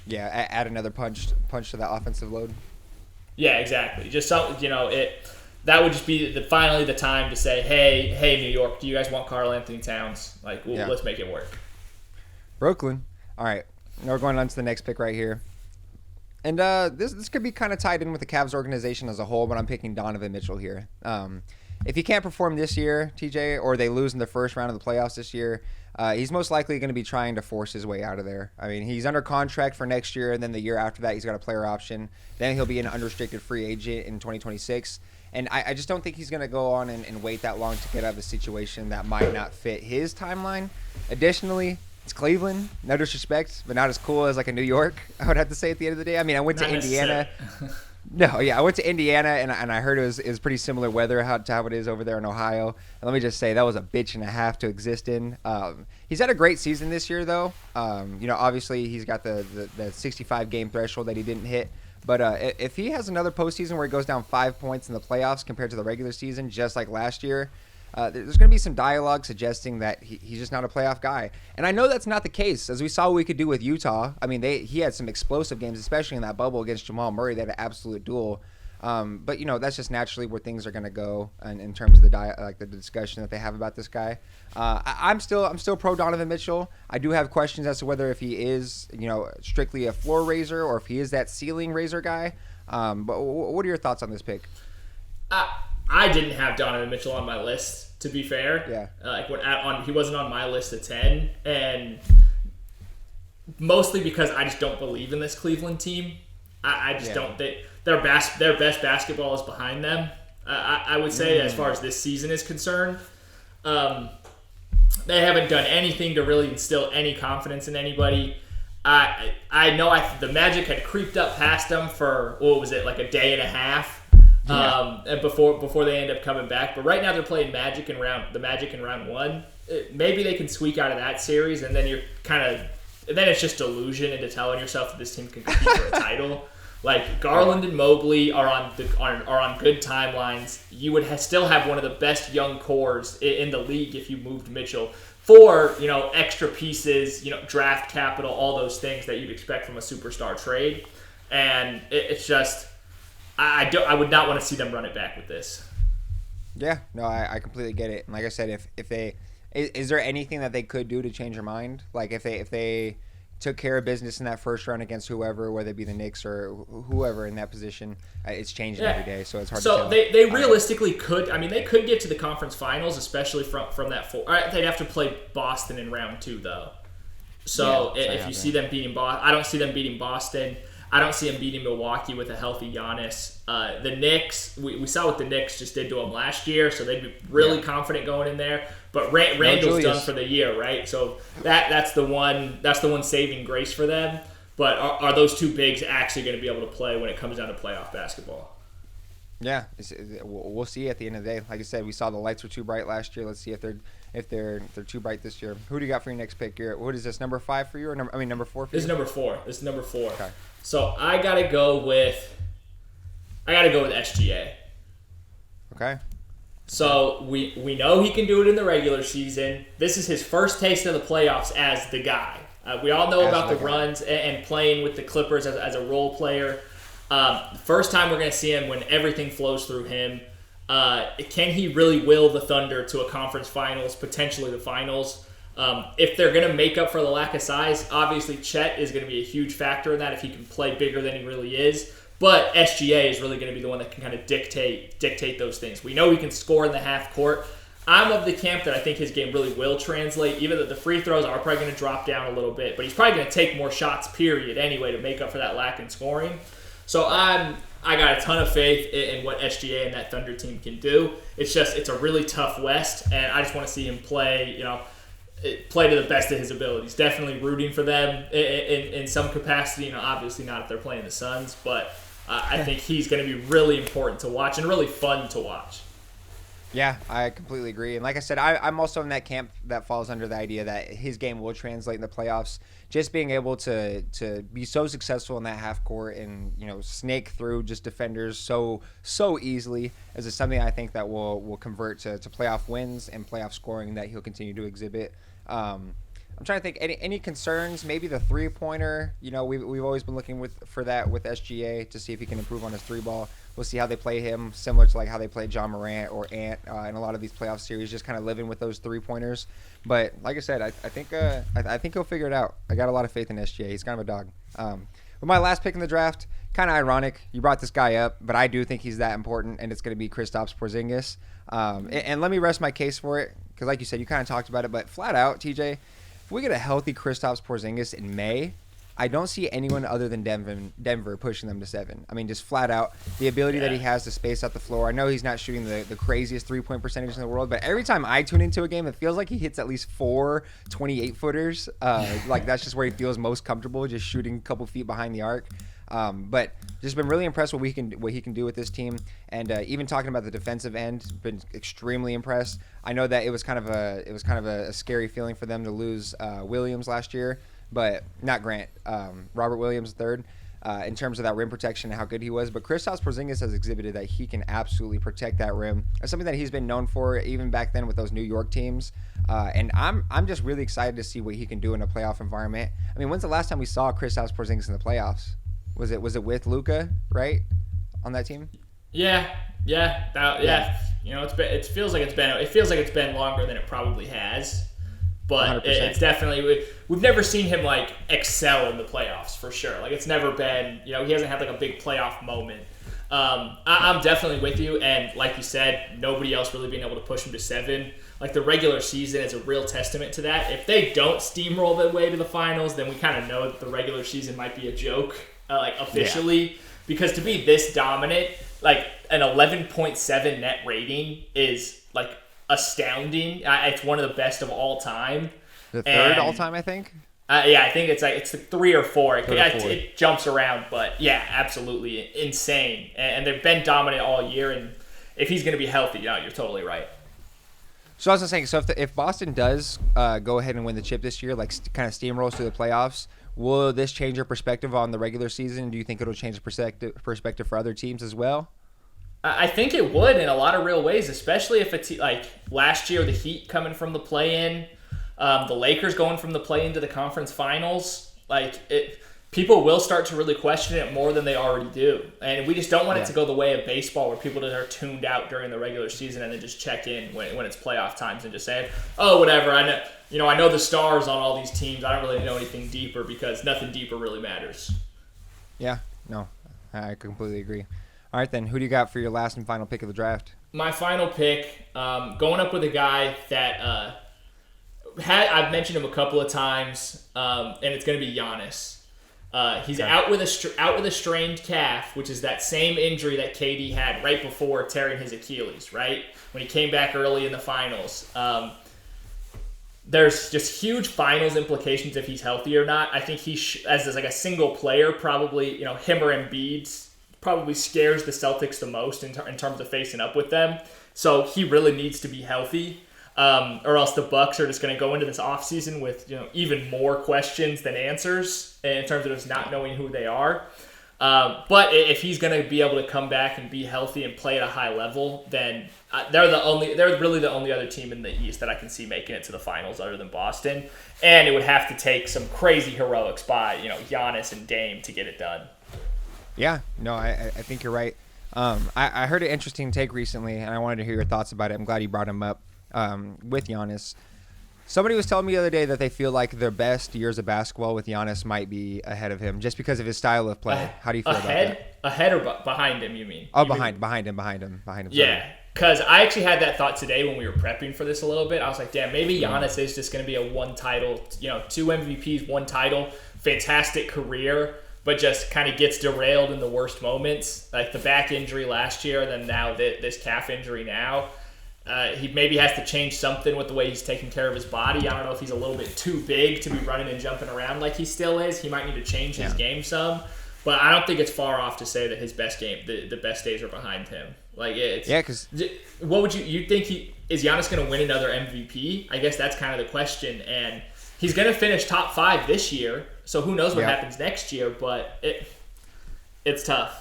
Yeah, add another punch to that offensive load. Yeah, exactly. Just something, that would just be finally the time to say, hey, New York, do you guys want Karl Anthony Towns? Like, let's make it work. Brooklyn. All right. Now we're going on to the next pick right here. And this could be kind of tied in with the Cavs organization as a whole, but I'm picking Donovan Mitchell here. If he can't perform this year, TJ, or they lose in the first round of the playoffs this year, he's most likely going to be trying to force his way out of there. I mean, he's under contract for next year, and then the year after that, he's got a player option. Then he'll be an unrestricted free agent in 2026. And I just don't think he's going to go on and wait that long to get out of a situation that might not fit his timeline. Additionally, it's Cleveland. No disrespect, but not as cool as like a New York, I would have to say at the end of the day. I mean, I went to Indiana. I went to Indiana, and I heard it was pretty similar weather to how it is over there in Ohio. And let me just say, that was a bitch and a half to exist in. He's had a great season this year, though. Obviously, he's got the 65-game threshold that he didn't hit. But if he has another postseason where he goes down 5 points in the playoffs compared to the regular season, just like last year, there's going to be some dialogue suggesting that he's just not a playoff guy. And I know that's not the case, as we saw what we could do with Utah. I mean, he had some explosive games, especially in that bubble against Jamal Murray. They had an absolute duel. But that's just naturally where things are going to go in terms of the discussion that they have about this guy. I'm still pro Donovan Mitchell. I do have questions as to whether if he is strictly a floor raiser or if he is that ceiling raiser guy. But what are your thoughts on this pick? I didn't have Donovan Mitchell on my list, to be fair. Yeah. He wasn't on my list of 10, and mostly because I just don't believe in this Cleveland team. I just don't. Their best basketball is behind them. I would say as far as this season is concerned, they haven't done anything to really instill any confidence in anybody. I know the Magic had creeped up past them for, what was it, like a day and a half before they end up coming back. But right now they're playing the Magic in round one. Maybe they can squeak out of that series, and then you're then it's just delusion into telling yourself that this team can compete for a title. Like Garland and Mobley are on good timelines. You would still have one of the best young cores in the league if you moved Mitchell for extra pieces, draft capital, all those things that you'd expect from a superstar trade. And it's just I would not want to see them run it back with this. Yeah, no, I completely get it. And like I said, if they is there anything that they could do to change your mind? Like if they took care of business in that first round against whoever, whether it be the Knicks or whoever in that position, it's changing every day, so it's hard to tell. So they realistically could. I mean, they could get to the conference finals, especially from that four. They'd have to play Boston in round 2, though. So if you see them beating Boston, I don't see them beating Boston. I don't see them beating Milwaukee with a healthy Giannis. The Knicks, we saw what the Knicks just did to them last year, so they'd be really confident going in there. But Randall's done for the year, right? So that's the one saving grace for them. But are those two bigs actually going to be able to play when it comes down to playoff basketball? Yeah, we'll see at the end of the day. Like I said, we saw the lights were too bright last year. Let's see if they're too bright this year. Who do you got for your next pick? What is this, number 5 for you, or number 4 for you? This is number 4. Okay. So I gotta go with SGA. Okay. So we know he can do it in the regular season. This is his first taste of the playoffs as the guy. We all know about the runs and playing with the Clippers as a role player. First time we're going to see him when everything flows through him. Can he really will the Thunder to a conference finals, potentially the finals? If they're going to make up for the lack of size, obviously Chet is going to be a huge factor in that if he can play bigger than he really is. But SGA is really going to be the one that can kind of dictate those things. We know he can score in the half court. I'm of the camp that I think his game really will translate, even though the free throws are probably going to drop down a little bit. But he's probably going to take more shots, period, anyway, to make up for that lack in scoring. So I got a ton of faith in what SGA and that Thunder team can do. It's a really tough West, and I just want to see him play to the best of his abilities. Definitely rooting for them in some capacity. Obviously not if they're playing the Suns, but I think he's going to be really important to watch and really fun to watch. Yeah, I completely agree. And like I said, I'm also in that camp that falls under the idea that his game will translate in the playoffs. Just being able to be so successful in that half court and snake through just defenders so easily is something I think that will convert to playoff wins and playoff scoring that he'll continue to exhibit. I'm trying to think any concerns. Maybe the 3-pointer. We've always been looking for that with SGA to see if he can improve on his 3-ball. We'll see how they play him, similar to like how they play John Morant or Ant in a lot of these playoff series, just kind of living with those 3-pointers. But like I said, I think he'll figure it out. I got a lot of faith in SGA. He's kind of a dog. With my last pick in the draft, kind of ironic. You brought this guy up, but I do think he's that important, and it's going to be Kristaps Porzingis. And let me rest my case for it, because like you said, you kind of talked about it, but flat out, TJ, if we get a healthy Kristaps Porzingis in May, I don't see anyone other than Denver pushing them to 7. I mean, just flat out, the ability that he has to space out the floor. I know he's not shooting the craziest 3-point percentage in the world, but every time I tune into a game, it feels like he hits at least 4 28-footers. Like that's just where he feels most comfortable, just shooting a couple feet behind the arc. But just been really impressed what he can do with this team, and even talking about the defensive end, been extremely impressed. I know that it was kind of a scary feeling for them to lose Williams last year, but not Grant, Robert Williams III, in terms of that rim protection and how good he was. But Kristaps Porzingis has exhibited that he can absolutely protect that rim. That's something that he's been known for even back then with those New York teams. And I'm just really excited to see what he can do in a playoff environment. I mean, when's the last time we saw Kristaps Porzingis in the playoffs? Was it with Luka, right, on that team? Yeah. It feels like it's been longer than it probably has. But it's definitely, we've never seen him like excel in the playoffs for sure. Like it's never been, he hasn't had like a big playoff moment. I'm definitely with you, and like you said, nobody else really being able to push him to 7. Like the regular season is a real testament to that. If they don't steamroll their way to the finals, then we kind of know that the regular season might be a joke, like officially. Yeah. Because to be this dominant, like an 11.7 net rating is like astounding. It's one of the best of all time. The third all time, I think. Yeah, I think it's the 3 or 4. It jumps around, but yeah, absolutely insane. And they've been dominant all year. And if he's going to be healthy, you're totally right. So I was saying, so if Boston does go ahead and win the chip this year, like kind of steamrolls through the playoffs, will this change your perspective on the regular season? Do you think it'll change the perspective for other teams as well? I think it would in a lot of real ways, especially if it's like last year, the Heat coming from the play-in. The Lakers going from the play-in to the conference finals, people will start to really question it more than they already do. And we just don't want it to go the way of baseball where people that are tuned out during the regular season and then just check in when it's playoff times and just say, oh, whatever, I know the stars on all these teams. I don't really know anything deeper because nothing deeper really matters. Yeah, no, I completely agree. All right, then, who do you got for your last and final pick of the draft? My final pick, going up with a guy that I've mentioned him a couple of times, and it's going to be Giannis. He's out with a strained calf, which is that same injury that KD had right before tearing his Achilles, right? When he came back early in the finals. There's just huge finals implications if he's healthy or not. I think as like a single player, probably, him or Embiid probably scares the Celtics the most in terms of facing up with them. So he really needs to be healthy. Or else the Bucks are just going to go into this offseason with even more questions than answers in terms of just not knowing who they are. But if he's going to be able to come back and be healthy and play at a high level, then they're really the only other team in the East that I can see making it to the finals other than Boston. And it would have to take some crazy heroics by Giannis and Dame to get it done. Yeah, no, I think you're right. I heard an interesting take recently, and I wanted to hear your thoughts about it. I'm glad you brought him up. With Giannis, somebody was telling me the other day that they feel like their best years of basketball with Giannis might be ahead of him just because of his style of play. How do you feel about that? Ahead or behind him, you mean? Oh, behind him. Yeah, because I actually had that thought today when we were prepping for this a little bit. I was like, damn, maybe Giannis is just going to be a one title, 2 MVPs, 1 title, fantastic career, but just kind of gets derailed in the worst moments, like the back injury last year, and then now this calf injury now. He maybe has to change something with the way he's taking care of his body. I don't know if he's a little bit too big to be running and jumping around like he still is. He might need to change his game some. But I don't think it's far off to say that his best game, the best days are behind him. Because what would you think is Giannis going to win another MVP? I guess that's kind of the question. And he's going to finish top 5 this year. So who knows what happens next year? But it's tough.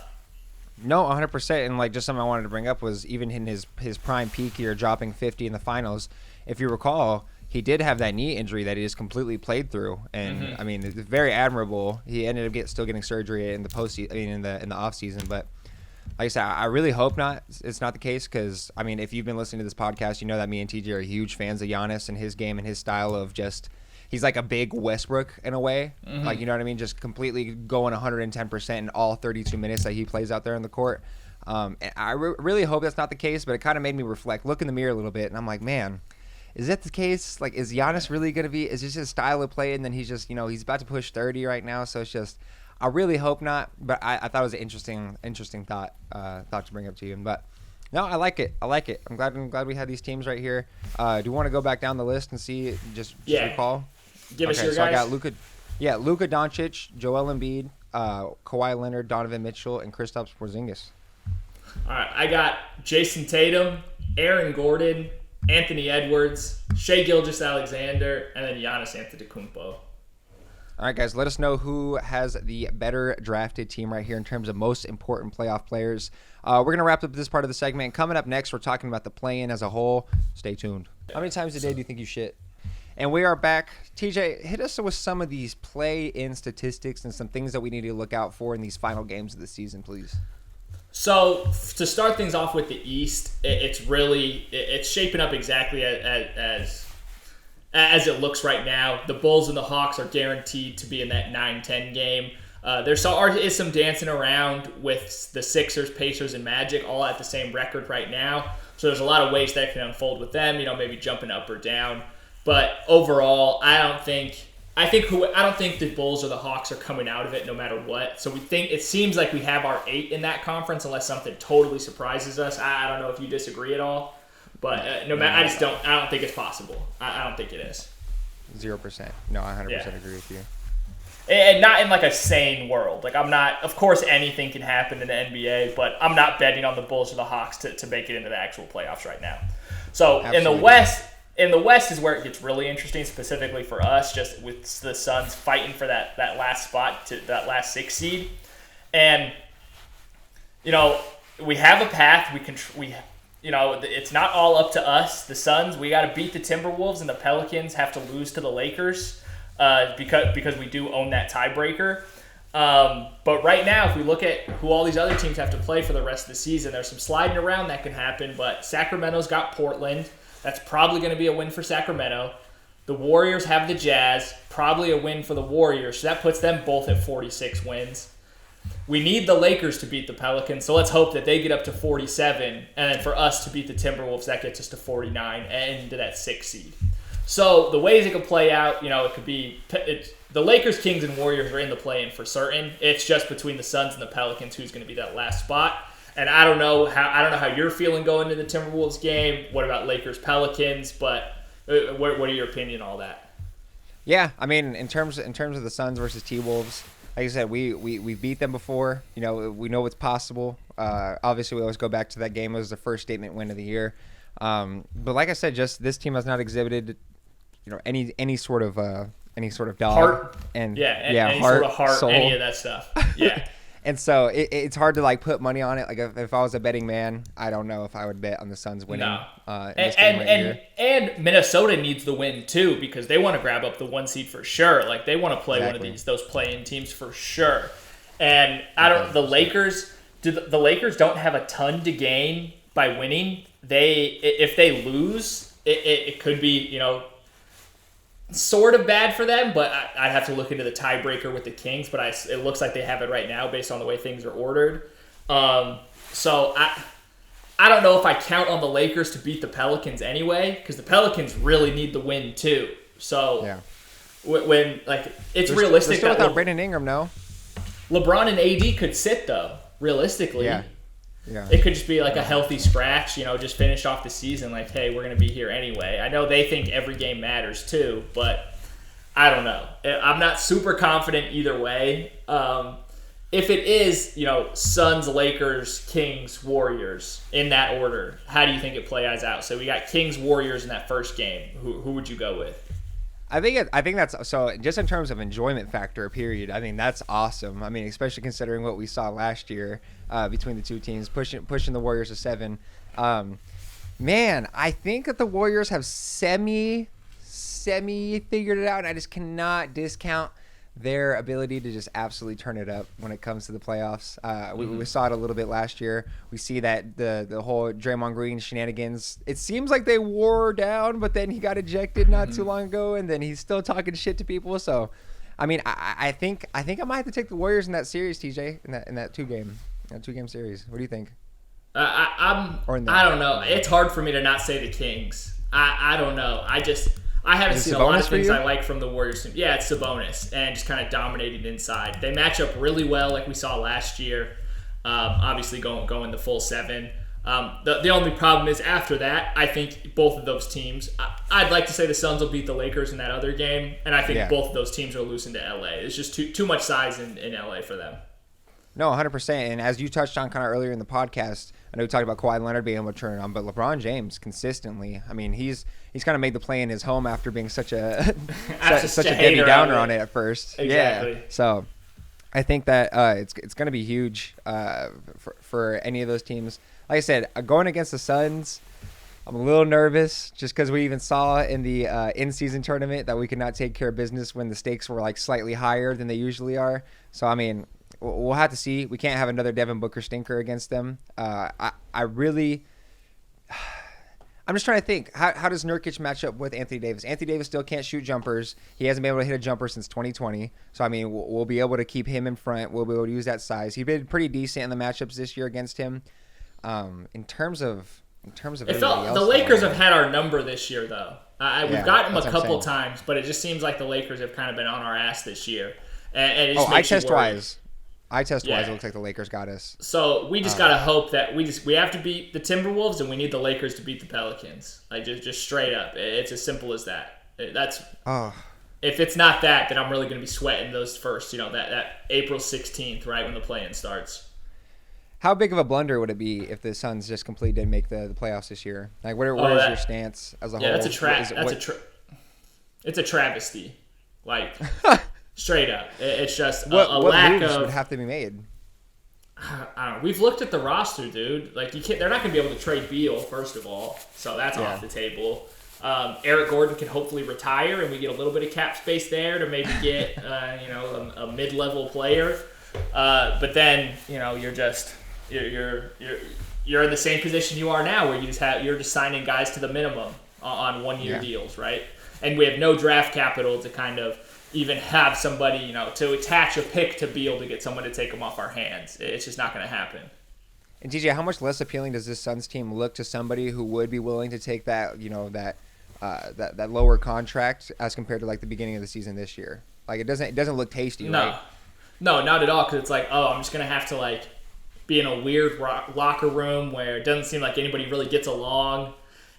No, 100%. And just something I wanted to bring up was even in his prime peak year, dropping 50 in the finals. If you recall, he did have that knee injury that he just completely played through, and I mean, it's very admirable. He ended up still getting surgery in the postseason, in the off season. But like I said, I really hope not. It's not the case because I mean, if you've been listening to this podcast, you know that me and TJ are huge fans of Giannis and his game and his style of just. He's like a big Westbrook in a way. You know what I mean? Just completely going 110% in all 32 minutes that he plays out there in the court. And I really hope that's not the case, but it kind of made me reflect, look in the mirror a little bit, and I'm like, man, is that the case? Like, is Giannis really going to be – is this his style of play? And then he's just – he's about to push 30 right now, so it's just – I really hope not, but I thought it was an interesting thought to bring up to you. But – no, I like it. I'm glad we had these teams right here. Do you want to go back down the list and see just recall? Give us your guys. I got Luka Doncic, Joel Embiid, Kawhi Leonard, Donovan Mitchell, and Kristaps Porzingis. All right, I got Jason Tatum, Aaron Gordon, Anthony Edwards, Shai Gilgeous-Alexander, and then Giannis Antetokounmpo. All right, guys, let us know who has the better drafted team right here in terms of most important playoff players. We're going to wrap up this part of the segment. Coming up next, we're talking about the play-in as a whole. Stay tuned. How many times a day do you think you shit? And we are back. TJ, hit us with some of these play-in statistics and some things that we need to look out for in these final games of the season, please. So to start things off with the East, it's shaping up exactly as it looks right now. The Bulls and the Hawks are guaranteed to be in that 9-10 game. Is some dancing around with the Sixers, Pacers, and Magic all at the same record right now. So there's a lot of ways that can unfold with them. Maybe jumping up or down. But overall, I don't think the Bulls or the Hawks are coming out of it no matter what. So it seems like we have our 8 in that conference unless something totally surprises us. I don't know if you disagree at all, but I don't think it's possible. I don't think it is. 0%. No, I 100% agree with you. And not in like a sane world. Like of course anything can happen in the NBA, but I'm not betting on the Bulls or the Hawks to make it into the actual playoffs right now. So Absolutely. in the West is where it gets really interesting, specifically for us, just with the Suns fighting for that last spot, to that last 6 seed. And, we have a path. It's not all up to us. The Suns, we got to beat the Timberwolves, and the Pelicans have to lose to the Lakers because we do own that tiebreaker. But right now, if we look at who all these other teams have to play for the rest of the season, there's some sliding around that can happen. But Sacramento's got Portland. That's probably going to be a win for Sacramento. The Warriors have the Jazz, probably a win for the Warriors. So that puts them both at 46 wins. We need the Lakers to beat the Pelicans, so let's hope that they get up to 47. And then for us to beat the Timberwolves, that gets us to 49 and into that 6 seed. So the ways it could play out, it could be the Lakers, Kings, and Warriors are in the play-in for certain. It's just between the Suns and the Pelicans who's going to be that last spot. And I don't know how you're feeling going into the Timberwolves game. What about Lakers Pelicans? But what are your opinion on all that? Yeah, I mean, in terms of the Suns versus T-Wolves, like I said, we beat them before. We know what's possible. Obviously, we always go back to that game. It was the first statement win of the year. But like I said, just this team has not exhibited, any sort of dog heart and any heart, sort of heart, soul. any of that stuff. Yeah. And so it's hard to put money on it. Like if I was a betting man, I don't know if I would bet on the Suns winning. No. In this game right here. And Minnesota needs the win too because they want to grab up the 1 seed for sure. Like they want to play one of those play-in teams for sure. And the Lakers don't have a ton to gain by winning. If they lose, it could be sort of bad for them, but I'd have to look into the tiebreaker with the Kings, but it looks like they have it right now based on the way things are ordered. So I don't know if I count on the Lakers to beat the Pelicans anyway, because the Pelicans really need the win too. So yeah. When it's realistic still that without Brandon Ingram, no? LeBron and AD could sit though, realistically. Yeah. It could just be like a healthy scratch, just finish off the season like, hey, we're going to be here anyway. I know they think every game matters too, but I don't know. I'm not super confident either way. If it is, Suns, Lakers, Kings, Warriors in that order, how do you think it plays out? So we got Kings, Warriors in that first game. Who would you go with? I think that's so. Just in terms of enjoyment factor, period. I mean, that's awesome. I mean, especially considering what we saw last year between the two teams, pushing the Warriors to 7. Man, I think that the Warriors have semi figured it out, and I just cannot discount their ability to just absolutely turn it up when it comes to the playoffs. We saw it a little bit last year. We see that the whole Draymond Green shenanigans, it seems like they wore down, but then he got ejected not too long ago, and then he's still talking shit to people. So, I mean, I think I might have to take the Warriors in that series, TJ, in that two game series. What do you think? I don't know. It's hard for me to not say the Kings. I don't know. I haven't seen a lot of things I like from the Warriors. Yeah, it's Sabonis and just kind of dominating inside. They match up really well like we saw last year. Obviously going the full 7. The only problem is after that, I think both of those teams, I'd like to say the Suns will beat the Lakers in that other game, and I think both of those teams are losing to LA. It's just too much size in LA for them. No, 100%. And as you touched on kind of earlier in the podcast, I know we talked about Kawhi Leonard being able to turn it on, but LeBron James consistently, I mean, he's kind of made the play in his home after being such a Debbie Downer on it at first. Exactly. Yeah. So I think that it's going to be huge for any of those teams. Like I said, going against the Suns, I'm a little nervous just because we even saw in the in-season tournament that we could not take care of business when the stakes were like slightly higher than they usually are. So, I mean, we'll have to see. We can't have another Devin Booker stinker against them. I'm I'm just trying to think. How does Nurkic match up with Anthony Davis? Anthony Davis still can't shoot jumpers. He hasn't been able to hit a jumper since 2020. So, I mean, we'll be able to keep him in front. We'll be able to use that size. He's been pretty decent in the matchups this year against him. In terms of it felt the Lakers have had our number this year, though. We've gotten them a couple times, but it just seems like the Lakers have kind of been on our ass this year. And it just makes you worry. Eye test wise, it looks like the Lakers got us. So we just gotta hope that we have to beat the Timberwolves, and we need the Lakers to beat the Pelicans. Like just straight up, it's as simple as that. If it's not that, then I'm really gonna be sweating those first. That April 16th, right when the play-in starts. How big of a blunder would it be if the Suns just completely didn't make the playoffs this year? Like, where is your stance as a whole? Yeah, it's a travesty. Like. Straight up, it's just a lack moves of. Would have to be made. I don't know. We've looked at the roster, dude. Like they're not going to be able to trade Beal, first of all, so that's off the table. Eric Gordon can hopefully retire, and we get a little bit of cap space there to maybe get a mid-level player. But then you're in the same position you are now, where you're just signing guys to the minimum on 1-year deals, right? And we have no draft capital to kind of even have somebody, to attach a pick to Beal to get someone to take him off our hands. It's just not going to happen. And TJ, how much less appealing does this Suns team look to somebody who would be willing to take that, that lower contract as compared to like the beginning of the season this year? Like it doesn't look tasty, right? No, not at all. Because it's like, I'm just going to have to like be in a weird locker room where it doesn't seem like anybody really gets along.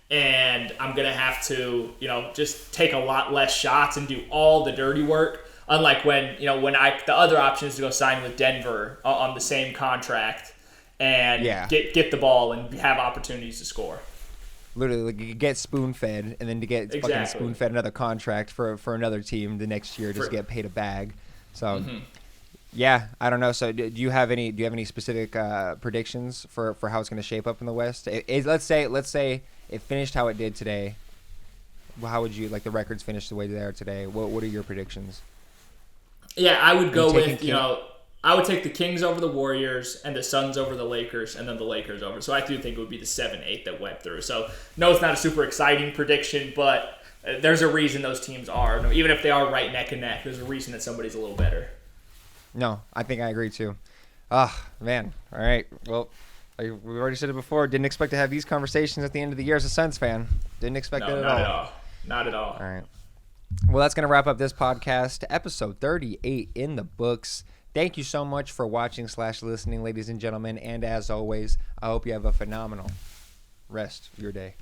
And I'm going to have to, just take a lot less shots and do all the dirty work. Unlike when the other option is to go sign with Denver on the same contract and get the ball and have opportunities to score. Literally, like you get spoon-fed, and then to get fucking spoon-fed another contract for another team the next year, just get paid a bag. So, yeah, I don't know. So, do you have any specific predictions for how it's going to shape up in the West? Let's say it finished how it did today. How would you like the records finished the way they are today? What are your predictions? Yeah, I would go with I would take the Kings over the Warriors and the Suns over the Lakers, and then the Lakers over. So I do think it would be the 7-8 that went through. So no, it's not a super exciting prediction, but there's a reason those teams are. Even if they are right neck and neck, there's a reason that somebody's a little better. No, I think I agree too. Man. All right. Well, we already said it before. Didn't expect to have these conversations at the end of the year as a Suns fan. Didn't expect it at all. Not at all. All right. Well, that's going to wrap up this podcast. Episode 38 in the books. Thank you so much for watching / listening, ladies and gentlemen. And as always, I hope you have a phenomenal rest of your day.